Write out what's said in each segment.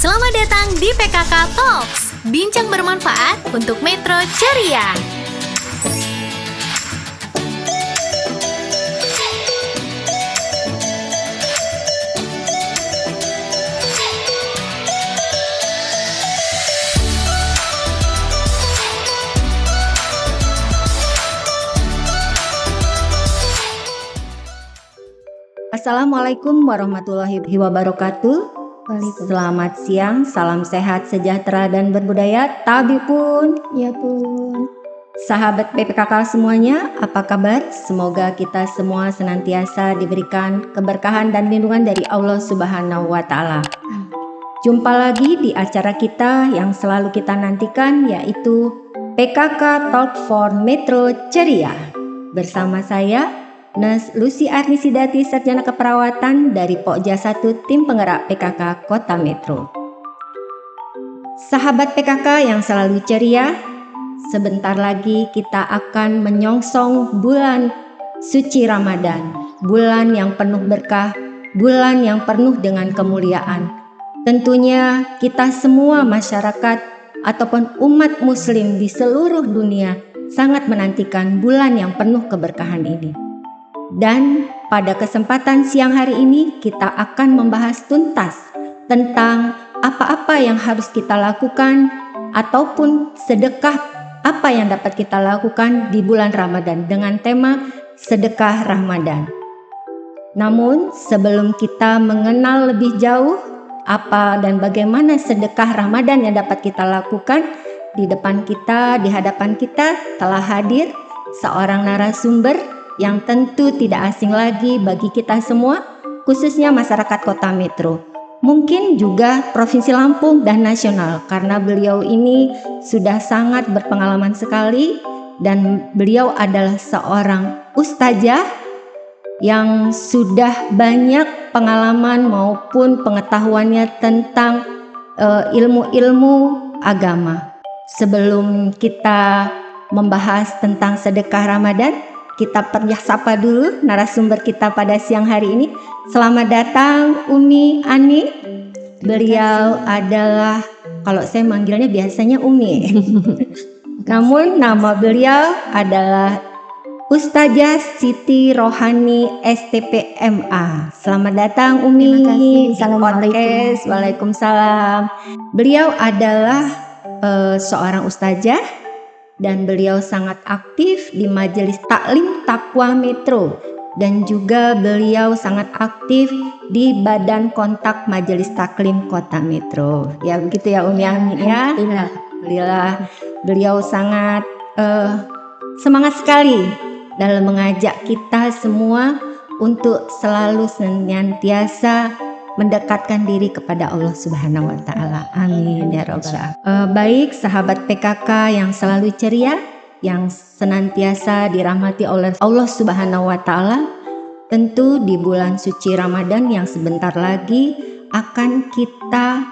Selamat datang di PKK Talks, bincang bermanfaat untuk Metro Ceria. Assalamualaikum warahmatullahi wabarakatuh. Selamat siang, salam sehat, sejahtera dan berbudaya. Tabi pun, ya pun. Sahabat PPKK semuanya, apa kabar? Semoga kita semua senantiasa diberikan keberkahan dan lindungan dari Allah Subhanahu wa Ta'ala. Jumpa lagi di acara kita yang selalu kita nantikan, yaitu PKK Talk for Metro Ceria. Bersama saya Nas Lucy Arnisidati, Sarjana Keperawatan dari Pokja 1 Tim Penggerak PKK Kota Metro. Sahabat PKK yang selalu ceria, sebentar lagi kita akan menyongsong bulan suci Ramadan, bulan yang penuh berkah, bulan yang penuh dengan kemuliaan. Tentunya kita semua masyarakat ataupun umat muslim di seluruh dunia sangat menantikan bulan yang penuh keberkahan ini. Dan pada kesempatan siang hari ini kita akan membahas tuntas tentang apa-apa yang harus kita lakukan ataupun sedekah apa yang dapat kita lakukan di bulan Ramadan dengan tema sedekah Ramadan. Namun sebelum kita mengenal lebih jauh apa dan bagaimana sedekah Ramadan yang dapat kita lakukan, di depan kita, di hadapan kita telah hadir seorang narasumber yang tentu tidak asing lagi bagi kita semua, khususnya masyarakat Kota Metro. Mungkin juga Provinsi Lampung dan nasional, karena beliau ini sudah sangat berpengalaman sekali dan beliau adalah seorang ustazah yang sudah banyak pengalaman maupun pengetahuannya tentang ilmu-ilmu agama. Sebelum kita membahas tentang sedekah Ramadan, kita sapa dulu narasumber kita pada siang hari ini. Selamat datang Umi Ani. Beliau adalah, kalau saya manggilnya biasanya Umi. Namun nama beliau adalah Ustazah Siti Rohani STPMA. Selamat datang Umi. Terima kasih. Assalamualaikum. Waalaikumsalam. Beliau adalah seorang ustazah dan beliau sangat aktif di Majelis Taklim Taqwa Metro, dan juga beliau sangat aktif di Badan Kontak Majelis Taklim Kota Metro. Ya begitu ya Umi Ani ya. Alhamdulillah. Beliau sangat semangat sekali dalam mengajak kita semua untuk selalu senantiasa mendekatkan diri kepada Allah Subhanahu wa Ta'ala. Amin ya rabbal alamin. Baik sahabat PKK yang selalu ceria, yang senantiasa dirahmati oleh Allah Subhanahu wa Ta'ala, tentu di bulan suci Ramadan yang sebentar lagi akan kita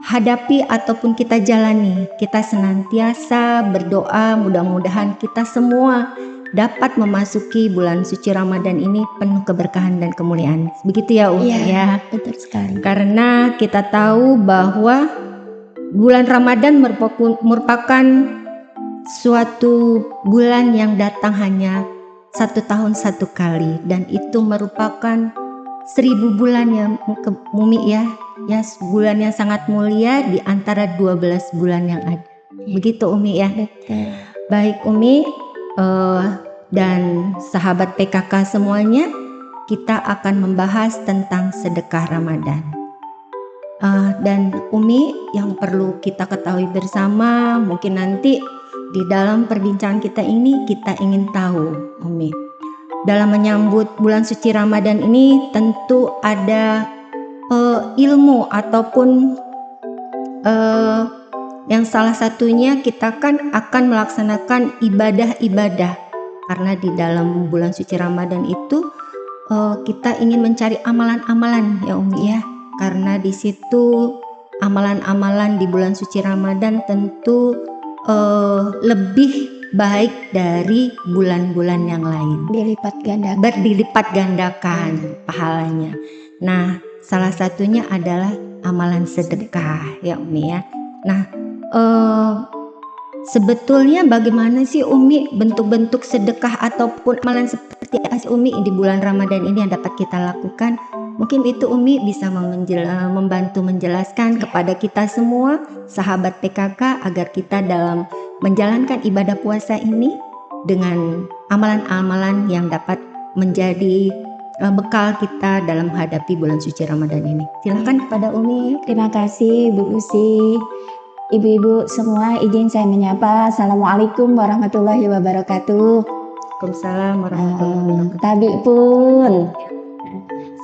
hadapi ataupun kita jalani. Kita senantiasa berdoa mudah-mudahan kita semua dapat memasuki bulan suci Ramadan ini penuh keberkahan dan kemuliaan. Begitu ya Umi ya. Betul sekali. Karena kita tahu bahwa bulan Ramadan merupakan suatu bulan yang datang hanya 1 tahun 1 kali, dan itu merupakan 1000 bulan yang Umi ya, bulan yang sangat mulia di antara 12 bulan yang ada. Begitu Umi ya. Betul. Baik Umi, dan sahabat PKK semuanya, kita akan membahas tentang sedekah Ramadan. Dan Umi, yang perlu kita ketahui bersama, mungkin nanti di dalam perbincangan kita ini kita ingin tahu Umi, dalam menyambut bulan suci Ramadan ini tentu ada ilmu ataupun yang salah satunya kita kan akan melaksanakan ibadah-ibadah, karena di dalam bulan suci Ramadan itu kita ingin mencari amalan-amalan ya Umi ya, karena di situ amalan-amalan di bulan suci Ramadan tentu lebih baik dari bulan-bulan yang lain, dilipat gandakan pahalanya. Nah, salah satunya adalah amalan sedekah ya Umi ya. Nah, sebetulnya bagaimana sih Umi bentuk-bentuk sedekah ataupun amalan seperti apa sih Umi di bulan Ramadan ini yang dapat kita lakukan? Mungkin itu Umi bisa membantu menjelaskan kepada kita semua sahabat PKK agar kita dalam menjalankan ibadah puasa ini dengan amalan-amalan yang dapat menjadi bekal kita dalam menghadapi bulan suci Ramadan ini. Silakan kepada Umi. Terima kasih Bu Usi. Ibu-ibu semua, izin saya menyapa. Assalamualaikum warahmatullahi wabarakatuh. Waalaikumsalam warahmatullahi wabarakatuh. Tabi pun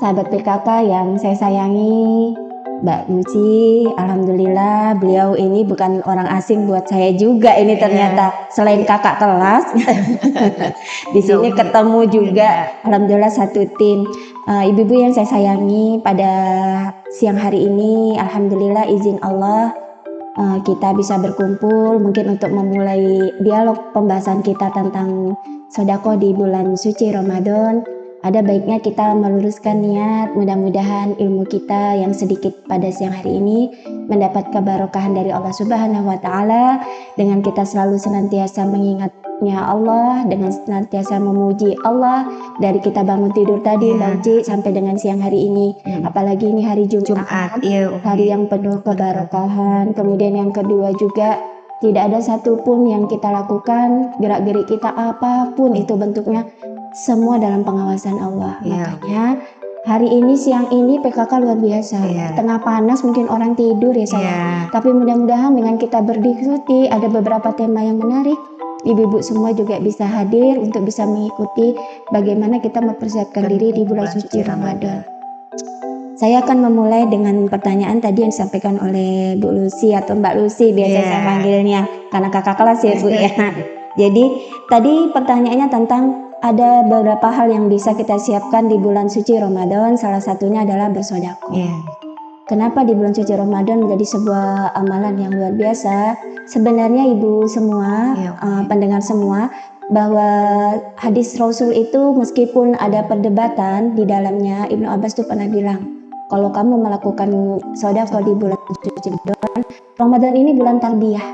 sahabat PKK yang saya sayangi, Mbak Lucy, alhamdulillah beliau ini bukan orang asing buat saya juga ini ternyata. Selain kakak kelas, di sini ketemu juga, alhamdulillah satu tim. Ibu-ibu yang saya sayangi, pada siang hari ini, alhamdulillah izin Allah kita bisa berkumpul mungkin untuk memulai dialog pembahasan kita tentang sedekah di bulan suci Ramadan. Ada baiknya kita meluruskan niat, mudah-mudahan ilmu kita yang sedikit pada siang hari ini mendapat keberkahan dari Allah Subhanahu wa taala, dengan kita selalu senantiasa mengingatnya Allah, dengan senantiasa memuji Allah dari kita bangun tidur tadi sampai dengan siang hari ini. Apalagi ini hari Jumat, hari yang penuh keberkahan. Kemudian yang kedua juga, tidak ada satupun yang kita lakukan, gerak-gerik kita apapun itu bentuknya, semua dalam pengawasan Allah. Makanya hari ini, siang ini PKK luar biasa. Tengah panas mungkin orang tidur ya saya. Tapi mudah-mudahan dengan kita berdiskusi, ada beberapa tema yang menarik, ibu-ibu semua juga bisa hadir untuk bisa mengikuti bagaimana kita mempersiapkan diri di bulan suci Ramadan. Saya akan memulai dengan pertanyaan tadi yang disampaikan oleh Bu Lucy atau Mbak Lucy biasa saya panggilnya, karena kakak kelas ya Bu ya. Jadi tadi pertanyaannya tentang ada beberapa hal yang bisa kita siapkan di bulan suci Ramadan, salah satunya adalah bersedekah. Kenapa di bulan suci Ramadan menjadi sebuah amalan yang luar biasa? Sebenarnya ibu semua, pendengar semua, bahwa hadis Rasul itu meskipun ada perdebatan di dalamnya, Ibnu Abbas tuh pernah bilang, kalau kamu melakukan sedekah di bulan suci Ramadan ini bulan tarbiyah.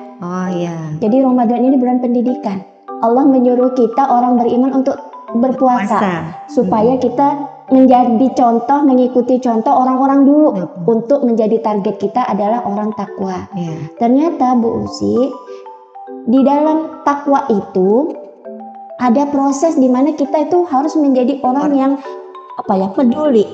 Jadi Ramadan ini bulan pendidikan. Allah menyuruh kita orang beriman untuk berpuasa supaya kita menjadi contoh, mengikuti contoh orang-orang dulu untuk menjadi target kita adalah orang takwa. Ternyata Bu Usi, di dalam takwa itu ada proses di mana kita itu harus menjadi orang yang peduli.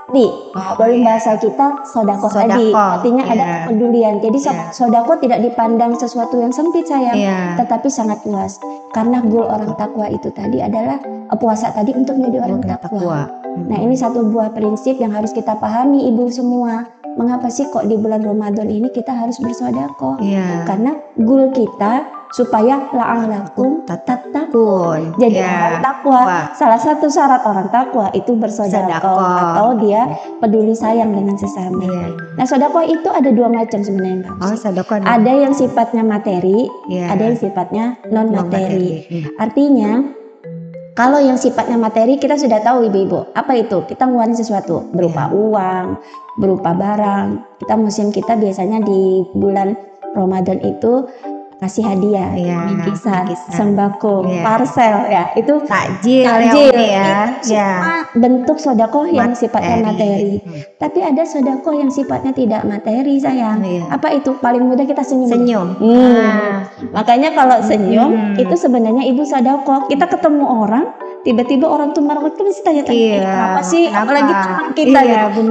Dalam bahasa kita sodako tadi artinya ada kepedulian. Jadi sodako tidak dipandang sesuatu yang sempit sayang, tetapi sangat luas. Karena goal orang takwa itu tadi adalah puasa tadi untuk menjadi orang takwa. Nah ini satu buah prinsip yang harus kita pahami ibu semua. Mengapa sih kok di bulan Ramadan ini kita harus bersodako? Karena goal kita supaya la'alakum tattaqun. Jadi orang takwa, salah satu syarat orang takwa itu bersodako atau dia peduli sayang dengan sesama. Nah sodako itu ada dua macam sebenarnya. Ada yang sifatnya materi, ada yang sifatnya non materi. Artinya kalau yang sifatnya materi kita sudah tahu ibu-ibu, apa itu? Kita ngeluarin sesuatu berupa uang, berupa barang. Kita biasanya di bulan Ramadan itu kasih hadiah, bingkisan, sembako, parcel itu takjil ya. Semua bentuk sedekah yang sifatnya materi. Tapi ada sedekah yang sifatnya tidak materi sayang. Apa itu? Paling mudah kita senyum. Makanya kalau senyum itu sebenarnya ibu sedekah. Kita ketemu orang, tiba-tiba orang tuh marah, kita mesti tanya-tanya apa sih? Apalagi teman kita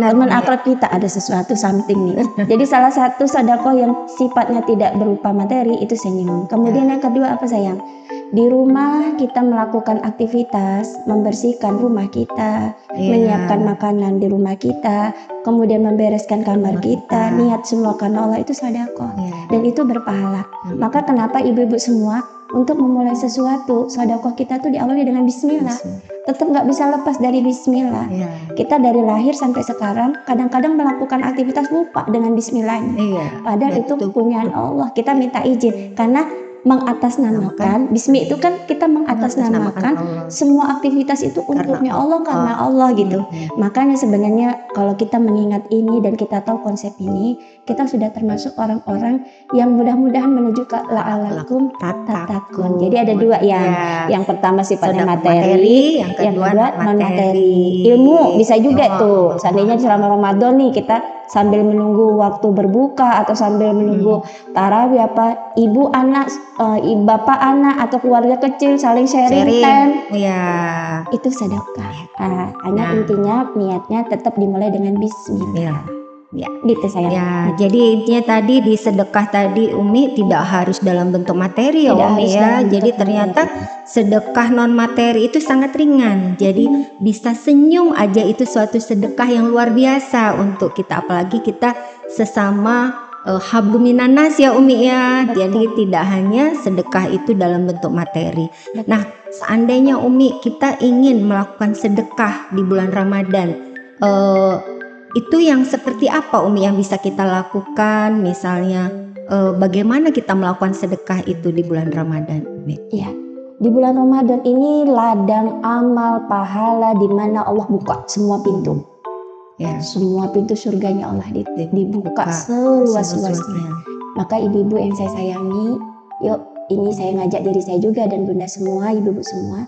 teman akrab kita ada sesuatu something nih. Jadi salah satu sedekah yang sifatnya tidak berupa materi itu senyum. Kemudian yang kedua apa sayang? Di rumah kita melakukan aktivitas, membersihkan rumah kita, menyiapkan makanan di rumah kita, kemudian membereskan kamar kita, niat semua karena Allah itu sedekah. Dan itu berpahala. Maka kenapa ibu-ibu semua untuk memulai sesuatu, sedekah kita tuh diawali dengan bismillah. Tetap nggak bisa lepas dari bismillah. Kita dari lahir sampai sekarang kadang-kadang melakukan aktivitas lupa dengan bismillahnya. Padahal itu kepunyaan Allah. Kita minta izin karena mengatasnamakan bismi itu kan kita mengatasnamakan Allah. semua aktivitas itu untuknya Allah, karena Allah gitu. Makanya sebenarnya kalau kita mengingat ini dan kita tahu konsep ini, kita sudah termasuk orang-orang yang mudah-mudahan menuju ke la'alakum tatakun. Jadi ada dua ya. Yang pertama sifatnya materi, yang kedua non materi. Ilmu bisa juga tuh. Seandainya selama Ramadan nih kita sambil menunggu waktu berbuka atau sambil menunggu tarawih apa, ibu anak, bapak anak atau keluarga kecil saling sharing time. Itu sedekah. Hanya intinya niatnya tetap dimulai dengan bismillah. Gitu sayang. Jadi intinya tadi di sedekah tadi Umi tidak harus dalam bentuk materi ya Tidak Umi harus ya. dalam Jadi bentuk ternyata sedekah non materi itu sangat ringan. Jadi bisa senyum aja itu suatu sedekah yang luar biasa untuk kita, apalagi kita sesama habluminan nas ya Umi ya. Jadi tidak hanya sedekah itu dalam bentuk materi. Nah, seandainya Umi kita ingin melakukan sedekah di bulan Ramadan, itu yang seperti apa Umi yang bisa kita lakukan? Misalnya bagaimana kita melakukan sedekah itu di bulan Ramadan? Iya, di bulan Ramadan ini ladang amal pahala di mana Allah buka semua pintu. Semua pintu surganya Allah dibuka seluas-luasnya. Maka ibu-ibu yang saya sayangi, yuk ini saya ngajak diri saya juga dan bunda semua, ibu-ibu semua,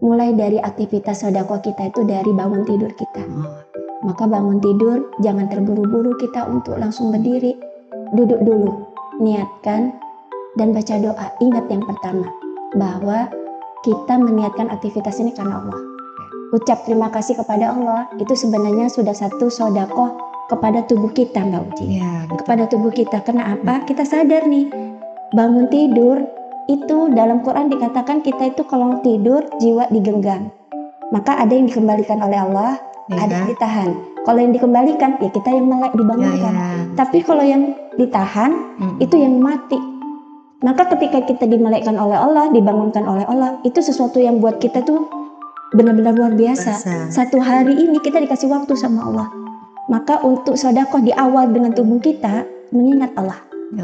mulai dari aktivitas sedekah kita itu dari bangun tidur kita. Maka bangun tidur jangan terburu-buru kita untuk langsung berdiri, duduk dulu, niatkan dan baca doa. Ingat yang pertama bahwa kita meniatkan aktivitas ini karena Allah. Ucap terima kasih kepada Allah itu sebenarnya sudah satu sedekah kepada tubuh kita Mbak Uci. Kepada tubuh kita. Karena apa? Kita sadar nih bangun tidur itu dalam Quran dikatakan kita itu kalau tidur jiwa digenggam. Maka ada yang dikembalikan oleh Allah, ada yang ditahan. Kalau yang dikembalikan ya kita yang melek dibangunkan. Tapi kalau yang ditahan itu yang mati. Maka ketika kita dimelekkan oleh Allah, dibangunkan oleh Allah, itu sesuatu yang buat kita tuh benar-benar luar biasa. Satu hari ini kita dikasih waktu sama Allah. Maka untuk sedekah di awal dengan tubuh kita mengingat Allah.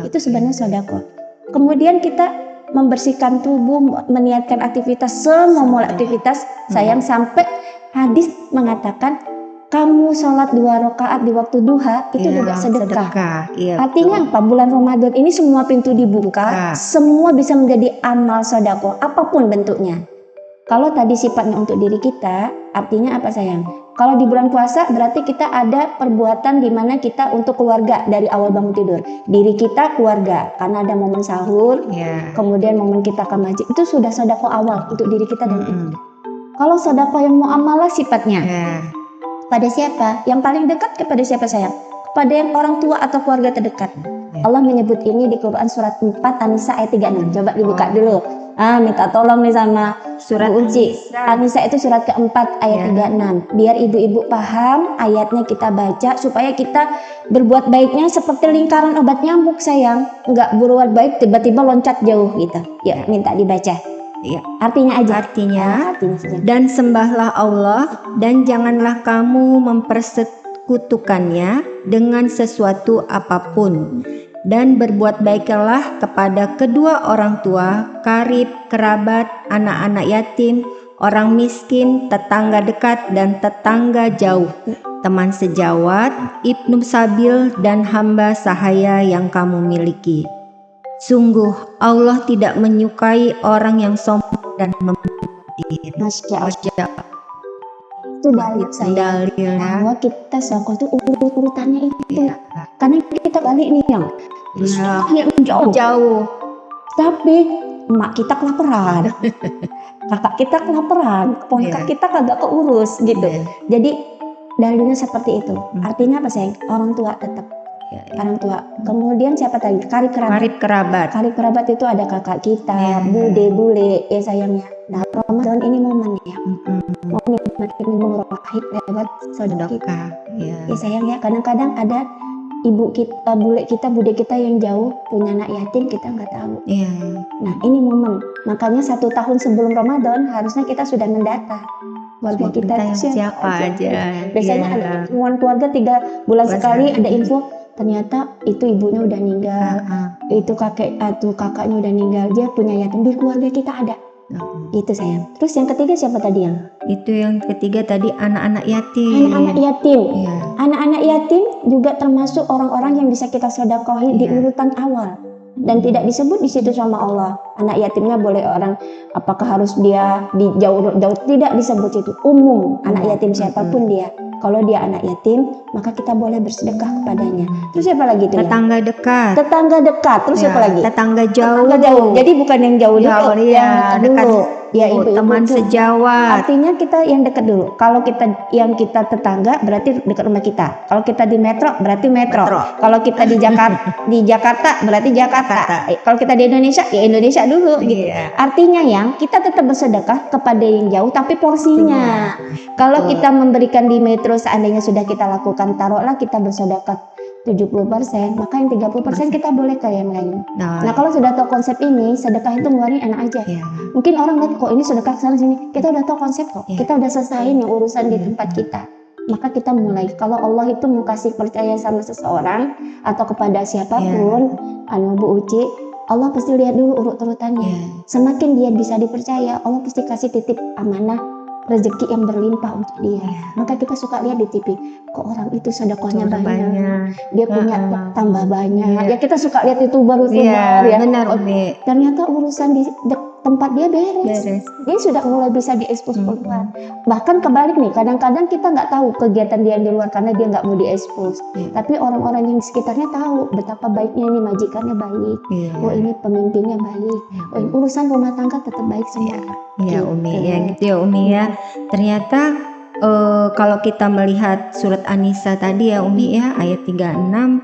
Itu sebenarnya sedekah. Kemudian kita membersihkan tubuh, meniatkan aktivitas, semua aktivitas sayang sampai hadis mengatakan kamu sholat 2 rakaat di waktu duha itu juga sedekah. Artinya apa? Bulan Ramadan ini semua pintu dibuka, semua bisa menjadi amal sedekah apapun bentuknya. Kalau tadi sifatnya untuk diri kita, artinya apa sayang? Kalau di bulan puasa berarti kita ada perbuatan di mana kita untuk keluarga dari awal bangun tidur. Diri kita keluarga karena ada momen sahur, kemudian momen kita ke masjid itu sudah sedekah awal untuk diri kita dan kita. Kalau sedekah yang muamalah sifatnya pada siapa? Yang paling dekat kepada siapa sayang? Kepada yang orang tua atau keluarga terdekat. Allah menyebut ini di Quran surat 4 An-Nisa ayat 36. Coba dibuka dulu. Minta tolong nih sama surat Uci. An-Nisa itu surat keempat ayat 36. Biar ibu-ibu paham ayatnya kita baca supaya kita berbuat baiknya seperti lingkaran obat nyamuk sayang. Enggak berbuat baik tiba-tiba loncat jauh gitu. Ya minta dibaca. Artinya aja. Artinya saja. Dan sembahlah Allah dan janganlah kamu mempersekutukannya dengan sesuatu apapun. Dan berbuat baiklah kepada kedua orang tua, karib, kerabat, anak-anak yatim, orang miskin, tetangga dekat dan tetangga jauh, teman sejawat, ibnu sabil dan hamba sahaya yang kamu miliki. Sungguh Allah tidak menyukai orang yang sombong dan membudil. Masya Allah. Itu dalil bahwa kita sedekah itu urutannya itu. Karena kita balik nih yang jauh. Tapi emak kita kelaparan, kakak kita kelaparan, keponakan kita kagak keurus gitu. Jadi dalilnya seperti itu. Artinya apa sayang? Orang tua tetap. Orang tua. Kemudian siapa tadi? Karib kerabat. Karib kerabat itu ada kakak kita, bude, bule, ya sayangnya. Nah, Ramadan ini momennya. Momen makin murahid lewat sedekah. Ya sayang ya. Kadang-kadang ada ibu kita, bule kita, bude kita yang jauh punya anak yatim kita nggak tahu. Nah, ini momen. Makanya 1 tahun sebelum Ramadan harusnya kita sudah mendata. Keluarga kita itu siapa aja. Biasanya ada pertemuan keluarga 3 bulan sekali ada info. ternyata itu ibunya udah meninggal, itu kakaknya udah meninggal, dia punya yatim, di keluarga kita ada. Itu sayang. Terus yang ketiga siapa tadi yang? Itu yang ketiga tadi anak-anak yatim. Anak-anak yatim. Iya. Anak-anak yatim juga termasuk orang-orang yang bisa kita sedekahi di urutan awal. Dan tidak disebut di situ sama Allah. Anak yatimnya boleh orang, apakah harus dia jauh tidak disebut itu. Umum anak yatim siapapun dia. Kalau dia anak yatim, maka kita boleh bersedekah kepadanya. Terus siapa lagi itu? Tetangga dekat. Tetangga dekat. Terus siapa lagi? Tetangga jauh. Tetangga jauh. Jadi bukan yang jauh Jauh, dulu, iya, yang dekat. dulu. Ya, ibu-ibu Teman juga. sejawat. Artinya kita yang dekat dulu. Kalau kita yang kita tetangga berarti dekat rumah kita. Kalau kita di metro berarti metro. Kalau kita di Jakarta berarti Jakarta. Kalau kita di Indonesia ya Indonesia dulu gitu. Iya. Artinya yang kita tetap bersedekah kepada yang jauh tapi porsinya. Kalau kita memberikan di metro seandainya sudah kita lakukan, taruhlah kita bersedekah 70%, maka yang 30% kita boleh ke yang lain. Nah, kalau sudah tahu konsep ini, sedekah itu ngeluarin enak aja. Iya. Mungkin orang lihat kok ini sedekah sana sini, kita udah tahu konsep kok. Kita udah selesaiin yang urusan di tempat kita. Maka kita mulai. Kalau Allah itu mau kasih percaya sama seseorang atau kepada siapapun, Bu Uci, Allah pasti lihat dulu urut-urutannya. Semakin dia bisa dipercaya, Allah pasti kasih titip amanah rezeki yang berlimpah untuk dia. Maka kita suka lihat di TV, kok orang itu sedekahnya banyak, dia punya tambah banyak. Ya kita suka lihat itu baru Iya, ya. benar Umi. Ternyata urusan di tempat dia beres. Dia sudah mulai bisa diekspos keluar. Bahkan kebalik nih, kadang-kadang kita nggak tahu kegiatan dia yang di luar karena dia nggak mau diekspos. Tapi orang-orang yang di sekitarnya tahu betapa baiknya ini, majikannya baik. Oh ini pemimpinnya baik. Oh ini urusan rumah tangga tetap baik semua. Iya Umi, ya gitu ya Umi ya. Ternyata kalau kita melihat surat An-Nisa tadi ya Umi ya, ayat 36,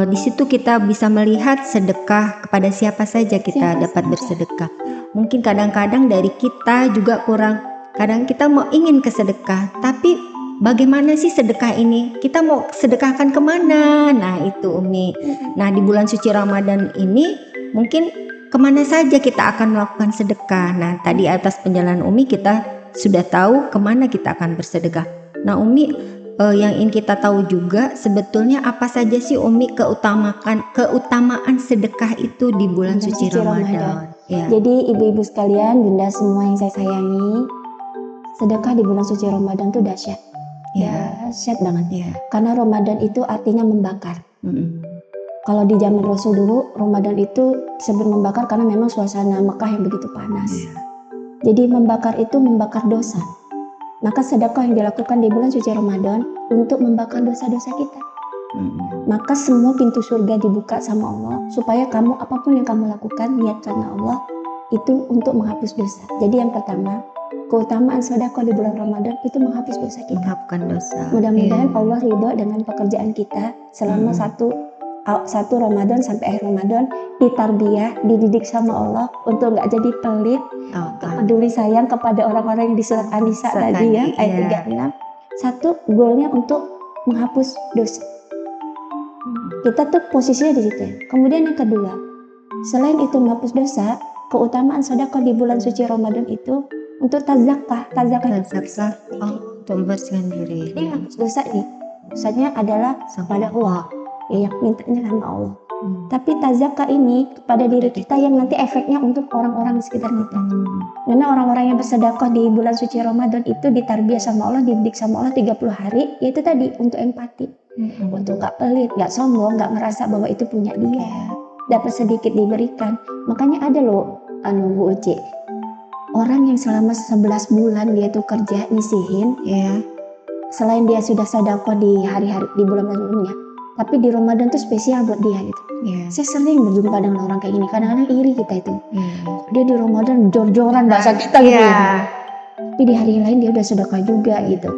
di situ kita bisa melihat sedekah kepada siapa saja kita dapat bersedekah. Mungkin kadang-kadang dari kita juga kurang, kadang kita mau ingin ke sedekah, tapi bagaimana sih sedekah ini? Kita mau sedekahkan kemana? Nah itu Umi. Nah di bulan suci Ramadan ini mungkin kemana saja kita akan melakukan sedekah. Nah tadi atas penjelasan Umi kita sudah tahu kemana kita akan bersedekah. Nah Umi, yang ingin kita tahu juga sebetulnya apa saja sih Umi keutamaan sedekah itu di bulan suci Ramadan. Ya. Jadi ibu-ibu sekalian, bunda semua yang saya sayangi, sedekah di bulan suci Ramadan itu dahsyat. Dahsyat banget. Karena Ramadan itu artinya membakar. Kalau di zaman Rasul dulu, Ramadan itu disebut membakar karena memang suasana Mekah yang begitu panas. Jadi membakar itu membakar dosa. Maka sedekah yang dilakukan di bulan suci Ramadan untuk membakar dosa-dosa kita. Maka semua pintu surga dibuka sama Allah supaya kamu apapun yang kamu lakukan niat karena Allah itu untuk menghapus dosa. Jadi yang pertama, keutamaan sedekah di bulan Ramadan itu menghapus dosa kita. Menghapuskan dosa. Mudah-mudahan Allah ridho dengan pekerjaan kita selama satu Ramadan sampai akhir Ramadan, ditarbiyah, dididik sama Allah untuk nggak jadi pelit, peduli sayang kepada orang-orang yang di surat An-Nisa tadi ya, ayat 36. Satu, goalnya untuk menghapus dosa. Kita tuh posisinya di situ ya. Kemudian yang kedua, selain itu menghapus dosa, keutamaan sedekah di bulan suci Ramadan itu untuk tazakah. Tazakah untuk membersihkan diri. Ini menghapus dosa nih. Dosanya adalah kepada Allah. Ya, yang mintanya sama Allah. Tapi tazakah ini kepada diri kita yang nanti efeknya untuk orang-orang di sekitar kita. Karena orang-orang yang bersedekah di bulan suci Ramadan itu ditarbiyah sama Allah, dididik sama Allah 30 hari, yaitu tadi untuk empati. Untuk gak pelit, gak sombong, gak merasa bahwa itu punya dia. Dapat sedikit diberikan. Makanya ada loh, Bu Uci, orang yang selama 11 bulan dia tuh kerja nyisihin, selain dia sudah sedekah di hari-hari di bulan sebelumnya, tapi di Ramadan tuh spesial buat dia gitu. Saya sering berjumpa dengan orang kayak gini, kadang-kadang iri kita itu. Dia di Ramadan jor-joran bahasa kita gitu. Tapi di hari lain dia udah sedekah juga gitu.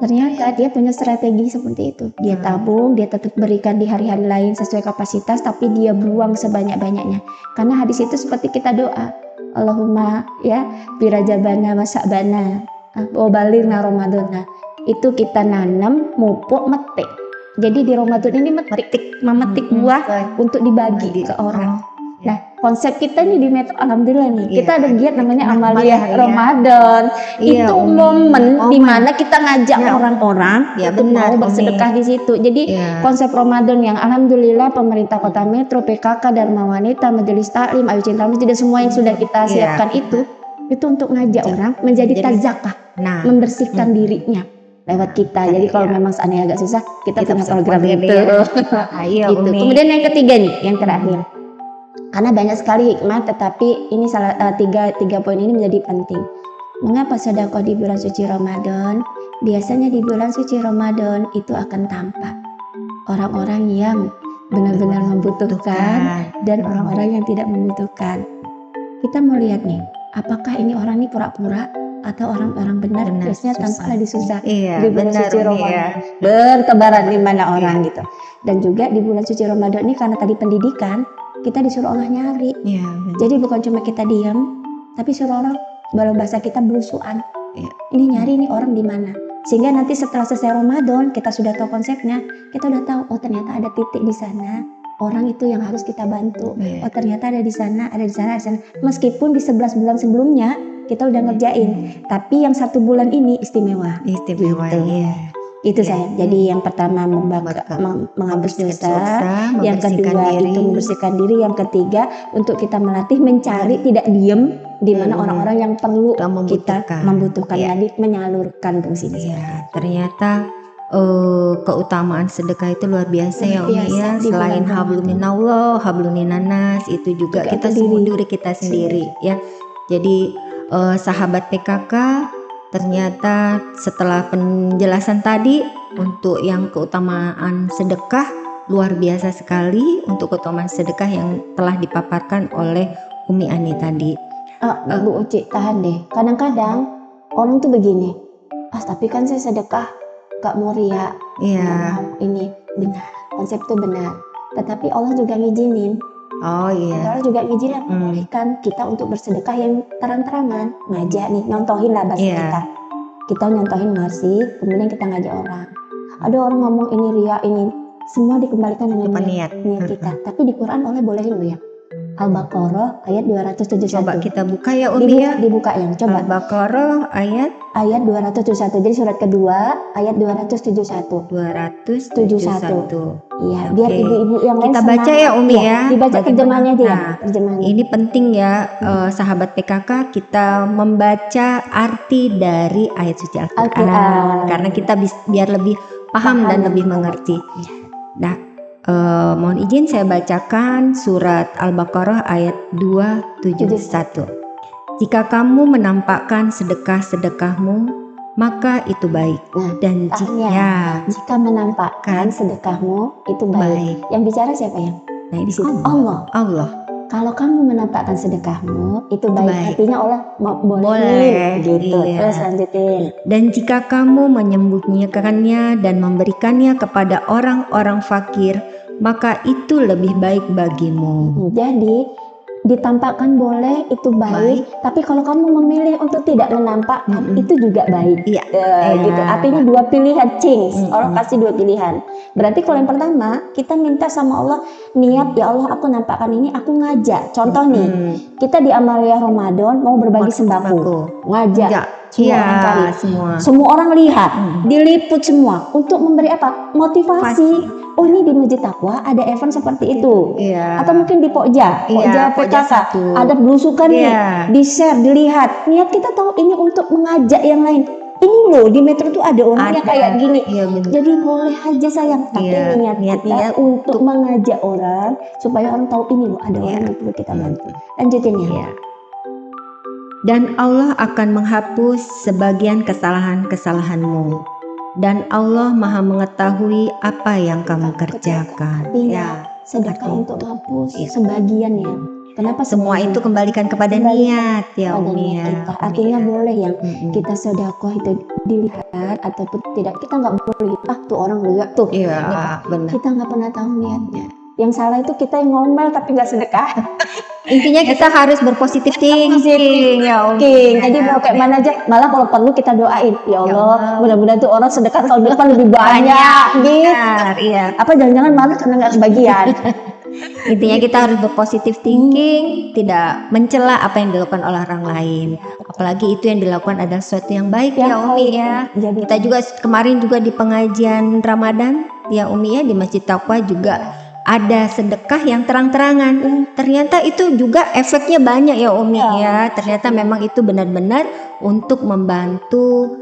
Ternyata dia punya strategi seperti itu. Dia tabung, dia tetap berikan di hari-hari lain sesuai kapasitas, tapi dia buang sebanyak-banyaknya. Karena hadis itu seperti kita doa, Allahumma ya birajabana wasabana wabalirna Ramadana. Itu kita nanam, mupuk, metik. Jadi di Ramadan ini memetik buah untuk dibagi ke orang. Nah, konsep kita nih di Metro, alhamdulillah nih, Iya. kita ada giat namanya Amalia, Amalia ya. Ramadan. Iya, Itu Umi. momen di Momen. mana kita ngajak Ya. orang-orang Ya, untuk benar, mau Umi. bersedekah di situ. Jadi Iya. konsep Ramadan yang alhamdulillah pemerintah Kota Metro, PKK, Dharma Wanita, Majelis Taklim, Ayu Cinta Masjid, dan semua yang sudah kita Iya. siapkan itu untuk ngajak orang menjadi Jadi- tazakah, Nah, membersihkan dirinya lewat kita. Jadi kalau Iya. memang seandainya agak susah, kita punya bisa program program itu. ya. Ayo, Gitu. Umi. Kemudian yang ketiga nih, yang terakhir. Karena banyak sekali hikmah, tetapi ini tiga poin ini menjadi penting. Mengapa sedekah di bulan suci Ramadan? Biasanya di bulan suci Ramadan itu akan tampak orang-orang yang benar-benar membutuhkan dan orang-orang yang tidak membutuhkan. Kita mau lihat nih, apakah ini orang ini pura-pura atau orang-orang benar? Biasanya tampak lagi susah. Iya, Di bulan benar, suci Umi, Ramadan. ya. Bertebaran di mana orang gitu. Dan juga di bulan suci Ramadan ini karena tadi pendidikan, kita disuruh Allah nyari. Iya, benar. Jadi bukan cuma kita diam, tapi suruh orang, dalam bahasa kita belusuan. Iya. Ini nyari nih orang di mana. Sehingga nanti setelah selesai Ramadan, kita sudah tahu konsepnya, kita udah tahu, oh ternyata ada titik di sana, orang itu yang harus kita bantu. Iya. Oh ternyata ada di sana, ada di sana, ada di sana. Meskipun di 11 bulan sebelumnya kita udah ngerjain, tapi yang 1 bulan ini istimewa. Istimewa. Gitu. Iya. Itu Iya. saya. Jadi yang pertama menghapus dosa, yang kedua itu membersihkan diri, yang ketiga untuk kita melatih mencari, tidak diem di mana orang-orang yang perlu kita membutuhkan, Iya. jadi menyalurkan fungsinya. Iya, ternyata keutamaan sedekah itu luar biasa ya, Umi, Luar biasa ya. di Selain bulan hablum minallah, hablum minanas, itu juga Juga kita ke sembuh diri. diri kita sendiri ya. Jadi sahabat PKK, ternyata setelah penjelasan tadi untuk yang keutamaan sedekah luar biasa sekali, untuk keutamaan sedekah yang telah dipaparkan oleh Umi Ani tadi. Bu Uci, tahan deh. Kadang-kadang orang tuh begini, tapi kan saya sedekah gak mau ria, Iya. gak mau ini. Benar, konsep itu benar. Tetapi Allah juga ngizinin. Oh iya. Allah juga ngizinin membolehkan kita untuk bersedekah yang terang-terangan. Ngajak nih, nyontohin lah bahasa Iya. kita. Kita nyontohin ngasih, kemudian kita ngajak orang. Ada orang ngomong ini ria, ini semua dikembalikan dengan niat kita. Tapi di Quran Allah bolehin loh ya. Al-Baqarah ayat 271. Coba kita buka ya, Umi, ya. Dibuka yang coba. Al-Baqarah ayat 271. Jadi surat kedua ayat 271. 271. Iya, Oke. biar ibu-ibu yang lain Kita baca ya, Umi, ya. Dibaca Bagaimana? terjemahannya aja ya. Nah, Terjemahannya. Ini penting ya, sahabat PKK, kita membaca arti dari ayat suci Al-Quran. Al-Quran. Karena kita biar lebih paham dan lebih mengerti. Nah, mohon izin saya bacakan surat Al-Baqarah ayat 271. Jika kamu menampakkan sedekah-sedekahmu, maka itu baik. Nah, Dan jika menampakkan sedekahmu itu baik. baik. Yang bicara siapa ya? Nah, di situ Allah. Allah. Kalau kamu menampakkan sedekahmu itu baik. Baik. Artinya Allah Boleh, gitu. iya. Terus lanjutin. Dan jika kamu menyembunyikannya dan memberikannya kepada orang-orang fakir, maka itu lebih baik bagimu. Jadi ditampakkan boleh itu baik, tapi kalau kamu memilih untuk tidak menampakkan itu juga baik. Iya. Gitu. Artinya dua pilihan, Allah kasih dua pilihan. Berarti kalau yang pertama kita minta sama Allah niat, ya Allah aku nampakkan ini, aku ngajak. Contoh nih, kita di Amalia Ramadan mau berbagi sembako, ngajak semua orang cari. Semua orang lihat, diliput semua untuk memberi apa? Motivasi. Oh ini di Masjid Taqwa ada event seperti itu. Iya. Atau mungkin di Pokja PKK satu. ada belusukan nih, Iya. di share, dilihat. Niat kita tahu ini untuk mengajak yang lain. Ini loh di Metro tuh ada orang yang kayak gini. Iya, benar. Jadi boleh aja sayang, tapi Iya, niat kita untuk mengajak orang supaya orang tahu ini loh ada orang yang perlu kita bantu. Lanjutin ya. Iya. Dan Allah akan menghapus sebagian kesalahan-kesalahanmu. Dan Allah Maha mengetahui apa yang kamu kerjakan. Artinya sedekah untuk menghapus sebagian ya. Kenapa Semua sebagian? itu kembalikan kepada niat ya, Pada Umi niat ya. kita. Artinya boleh yang kita sedekah itu dilihat ataupun tidak, kita nggak boleh tuh orang lihat tuh. Iya, Gitu. benar. Kita nggak pernah tahu niatnya. Yang salah itu kita yang ngomel tapi nggak sedekah. Intinya kita harus berpositif thinking ya, Umi. Jadi mau kayak mana aja, malah kalau perlu kita doain, ya Allah, mudah-mudahan tuh orang sedekah tahun depan lebih banyak. Gitu. Iya. Apa jangan-jangan malah karena nggak kebagian. Intinya kita harus berpositif thinking, tidak mencela apa yang dilakukan oleh orang lain. Apalagi itu yang dilakukan adalah sesuatu yang baik ya Umi ya. Jadi Kita juga kemarin juga di pengajian Ramadan ya Umi ya, di Masjid Taqwa juga ada sedekah yang terang-terangan. Ternyata itu juga efeknya banyak ya Umi ya. Ternyata memang itu benar-benar untuk membantu